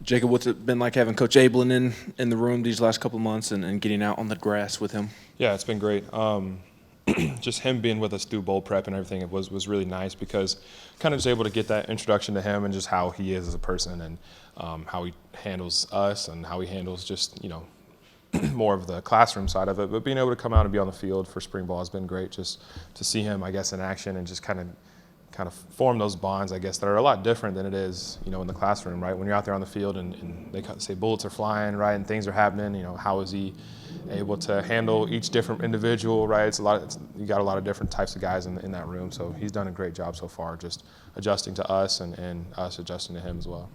Jacob, what's it been like having Coach Ablin in the room these last couple of months and getting out on the grass with him? Yeah, it's been great. Just him being with us through bowl prep and everything, it was really nice because kind of just able to get that introduction to him and just how he is as a person and how he handles us and how he handles just, more of the classroom side of it. But being able to come out and be on the field for spring ball has been great just to see him, I guess, in action and just kind of form those bonds, I guess, that are a lot different than it is, in the classroom, right? When you're out there on the field and they say bullets are flying, right, and things are happening, how is he able to handle each different individual, right? You got a lot of different types of guys in that room, so he's done a great job so far just adjusting to us and us adjusting to him as well.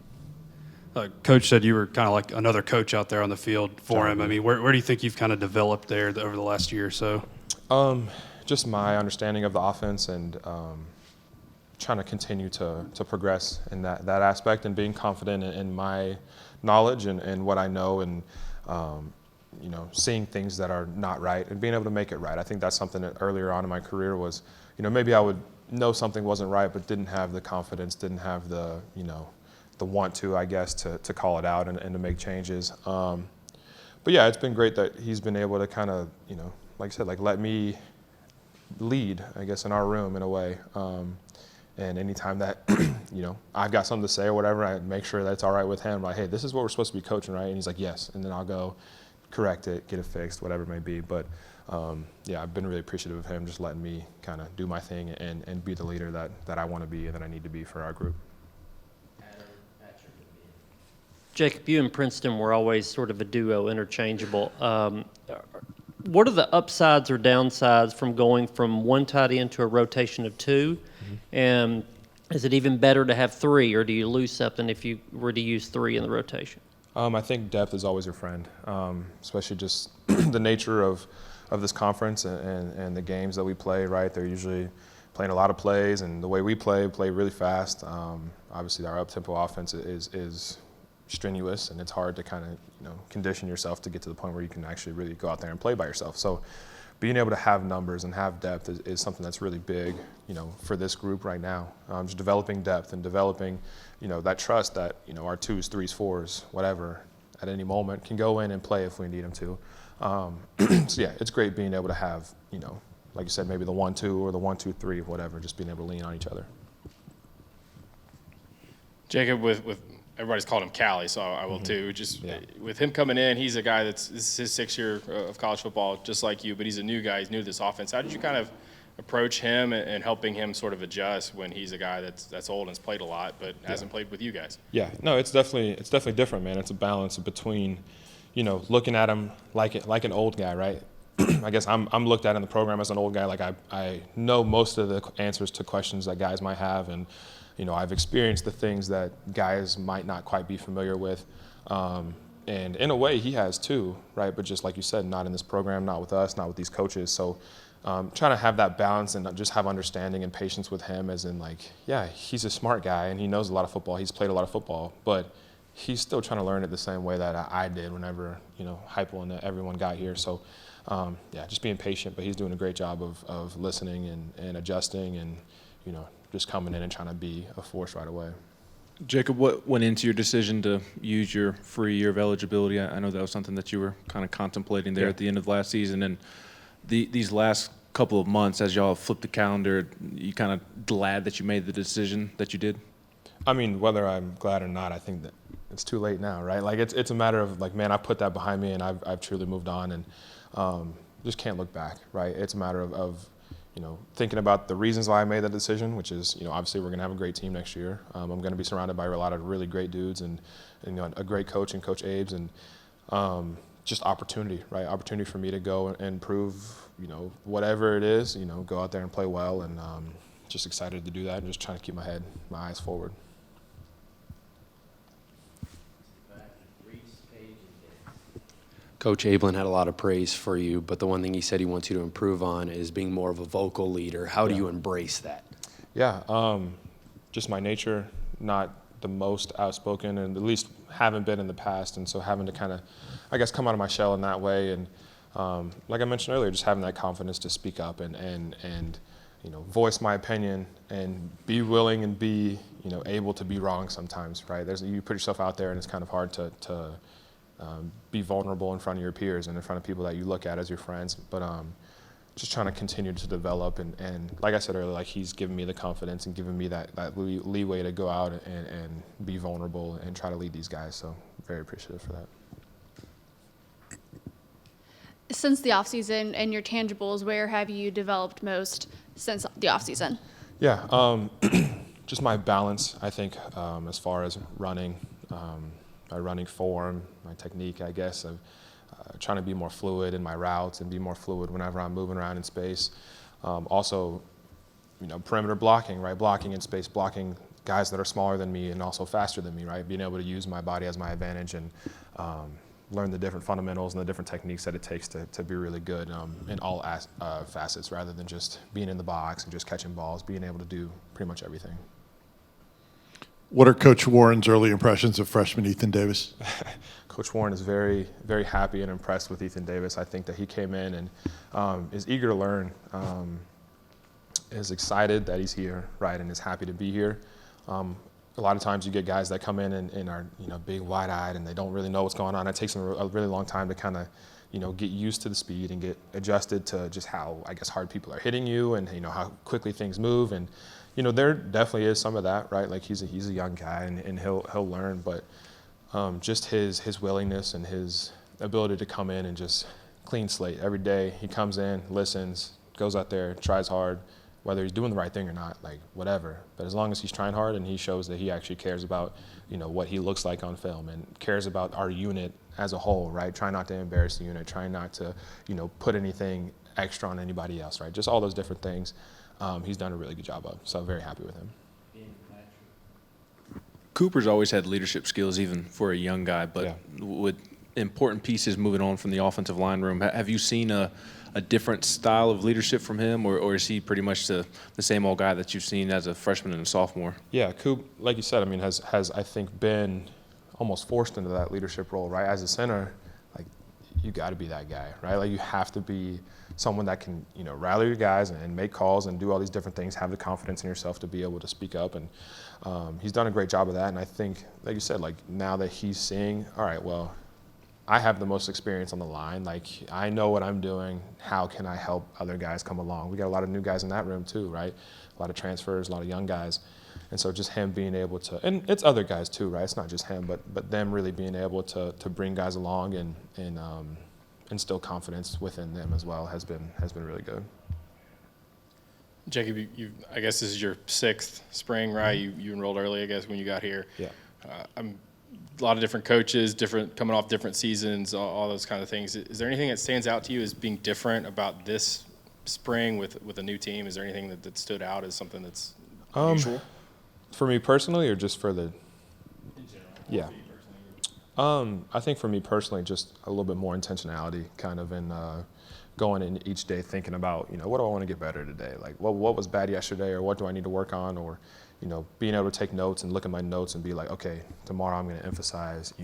Coach said you were kind of like another coach out there on the field for him. I mean, where do you think you've kind of developed there over the last year or so? Just my understanding of the offense and trying to continue to progress in that aspect and being confident in my knowledge and what I know and, seeing things that are not right and being able to make it right. I think that's something that earlier on in my career was, maybe I would know something wasn't right but didn't have the confidence, didn't have the, the want to, I guess, to call it out and to make changes. But yeah, it's been great that he's been able to kind of, like I said, let me lead, I guess, in our room in a way. And anytime that, I've got something to say or whatever, I make sure that it's all right with him. Like, hey, this is what we're supposed to be coaching, right? And he's like, yes. And then I'll go correct it, get it fixed, whatever it may be. But, yeah, I've been really appreciative of him just letting me kind of do my thing and be the leader that I want to be and that I need to be for our group. Jacob, you and Princeton were always sort of a duo, interchangeable. What are the upsides or downsides from going from one tight end to a rotation of two? Mm-hmm. And is it even better to have three, or do you lose something if you were to use three in the rotation? I think depth is always your friend, especially just the nature of this conference and the games that we play, right? They're usually playing a lot of plays, and the way we play really fast. Obviously, our up-tempo offense is strenuous, and it's hard to kind of condition yourself to get to the point where you can actually really go out there and play by yourself. So being able to have numbers and have depth is something that's really big, for this group right now. Just developing depth and developing, that trust that, our 2s, 3s, 4s, whatever, at any moment can go in and play if we need them to. So yeah, it's great being able to have, like you said, maybe the 1-2 or the 1-2-3, whatever, just being able to lean on each other. Jacob, with everybody's called him Cali, so I will too. Just with him coming in, he's a guy this is his 6th year of college football, just like you, but he's a new guy. He's new to this offense. How did you kind of approach him and helping him sort of adjust when he's a guy that's old and has played a lot but hasn't played with you guys? Yeah, no, it's definitely different, man. It's a balance between, looking at him like an old guy, right? I guess I'm looked at in the program as an old guy. Like I know most of the answers to questions that guys might have, and I've experienced the things that guys might not quite be familiar with. And in a way, he has too, right? But just like you said, not in this program, not with us, not with these coaches. So trying to have that balance and just have understanding and patience with him as in he's a smart guy and he knows a lot of football. He's played a lot of football, but he's still trying to learn it the same way that I did whenever, Heupel and everyone got here. So just being patient, but he's doing a great job of listening and adjusting and, just coming in and trying to be a force right away. Jacob, what went into your decision to use your free year of eligibility? I know that was something that you were kind of contemplating there at the end of last season. And these last couple of months, as y'all flipped the calendar, you kind of glad that you made the decision that you did? I mean, whether I'm glad or not, I think that it's too late now, right? Like it's a matter of man, I put that behind me and I've truly moved on and just can't look back, right? It's a matter of thinking about the reasons why I made that decision, which is, obviously we're going to have a great team next year. I'm going to be surrounded by a lot of really great dudes and a great coach and Coach Abe's and just opportunity, right? Opportunity for me to go and prove, whatever it is, go out there and play well and just excited to do that and just trying to keep my eyes forward. Coach Ablin had a lot of praise for you, but the one thing he said he wants you to improve on is being more of a vocal leader. How do you embrace that? Yeah, just my nature, not the most outspoken, and at least haven't been in the past, and so having to kind of, I guess, come out of my shell in that way, and like I mentioned earlier, just having that confidence to speak up and voice my opinion and be willing and be, able to be wrong sometimes, right? You put yourself out there and it's kind of hard to be vulnerable in front of your peers and in front of people that you look at as your friends. But just trying to continue to develop and like I said earlier, like he's given me the confidence and given me that leeway to go out and be vulnerable and try to lead these guys. So very appreciative for that. Since the offseason and your tangibles, where have you developed most since the offseason? Yeah, just my balance, I think, as far as running, my running form, my technique, I guess, of trying to be more fluid in my routes and be more fluid whenever I'm moving around in space. Also, perimeter blocking, right? Blocking in space, blocking guys that are smaller than me and also faster than me, right? Being able to use my body as my advantage and learn the different fundamentals and the different techniques that it takes to be really good in all facets rather than just being in the box and just catching balls, being able to do pretty much everything. What are Coach Warren's early impressions of freshman Ethan Davis? Coach Warren is very, very happy and impressed with Ethan Davis. I think that he came in and is eager to learn, is excited that he's here, right, and is happy to be here. A lot of times you get guys that come in and are, big wide-eyed and they don't really know what's going on. It takes them a really long time to kind of, get used to the speed and get adjusted to just how, I guess, hard people are hitting you and, how quickly things move. And, there definitely is some of that, right? Like he's a young guy and he'll learn, but just his willingness and his ability to come in and just clean slate every day. He comes in, listens, goes out there, tries hard, whether he's doing the right thing or not, like whatever. But as long as he's trying hard and he shows that he actually cares about, what he looks like on film and cares about our unit as a whole, right? Try not to embarrass the unit, try not to, put anything extra on anybody else, right? Just all those different things. He's done a really good job of. So I'm very happy with him. Cooper's always had leadership skills, even for a young guy, but Yeah. with important pieces moving on from the offensive line room, have you seen a different style of leadership from him, or is he pretty much the same old guy that you've seen as a freshman and a sophomore? Yeah, Coop, like you said, has I think been almost forced into that leadership role, right? As a center, like you got to be that guy, right? Like you have to be someone that can, rally your guys and make calls and do all these different things, have the confidence in yourself to be able to speak up. And he's done a great job of that. And I think, like you said, like now that he's seeing, all right, well, I have the most experience on the line. Like I know what I'm doing. How can I help other guys come along? We got a lot of new guys in that room too, right? A lot of transfers, a lot of young guys. And so just him being able to, and it's other guys too, right? It's not just him, but them really being able to bring guys along and instill confidence within them as well has been really good. Jacob, I guess this is your sixth spring, right? You enrolled early, I guess, when you got here. Yeah. A lot of different coaches, coming off different seasons, all those kind of things. Is there anything that stands out to you as being different about this spring with a new team? Is there anything that stood out as something that's unusual? For me personally, or just for the? In general. Yeah. I think for me personally, just a little bit more intentionality, kind of in going in each day thinking about, what do I want to get better today? Like, what was bad yesterday, or what do I need to work on, or, being able to take notes and look at my notes and be like, okay, tomorrow I'm going to emphasize,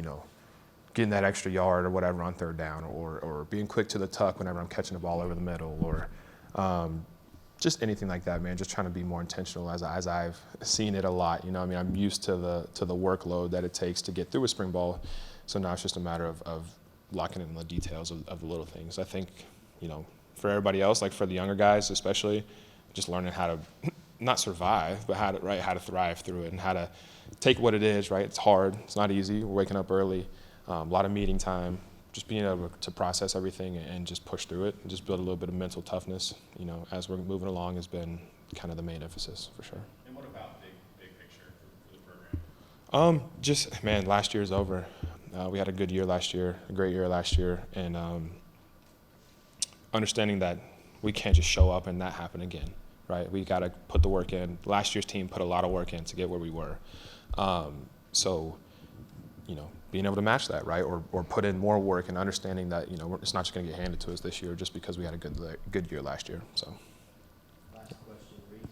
getting that extra yard or whatever on third down, or being quick to the tuck whenever I'm catching the ball over the middle, or just anything like that, man. Just trying to be more intentional as I've seen it a lot. I'm used to the workload that it takes to get through a spring ball. So now it's just a matter of locking in the details of the little things. I think, for everybody else, like for the younger guys especially, just learning how to not survive, but how to thrive through it and how to take what it is, right? It's hard. It's not easy. We're waking up early, a lot of meeting time. Just being able to process everything and just push through it and just build a little bit of mental toughness, as we're moving along has been kind of the main emphasis for sure. And what about big picture for the program? Last year's over. We had a good year last year, a great year last year, and understanding that we can't just show up and that happen again, right? We got to put the work in. Last year's team put a lot of work in to get where we were. Being able to match that, right, or put in more work and understanding that, it's not just going to get handed to us this year just because we had a good year last year. So. Last question, Reese.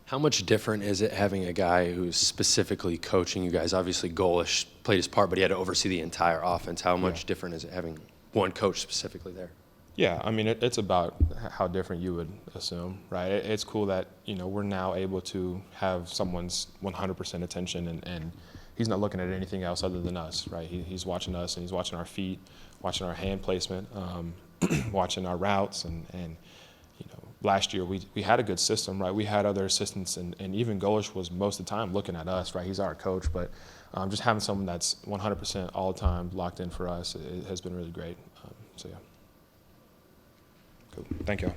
How much different is it having a guy who's specifically coaching you guys? Obviously, Golish played his part, but he had to oversee the entire offense. How much different is it having one coach specifically there? Yeah, I mean, it's about how different you would assume, right? It's cool that, we're now able to have someone's 100% attention, and he's not looking at anything else other than us, right? He's watching us, and he's watching our feet, watching our hand placement, watching our routes, and last year we had a good system, right? We had other assistants, and even Golish was most of the time looking at us, right? He's our coach, but just having someone that's 100% all the time locked in for us, it has been really great. So yeah. Cool. Thank you.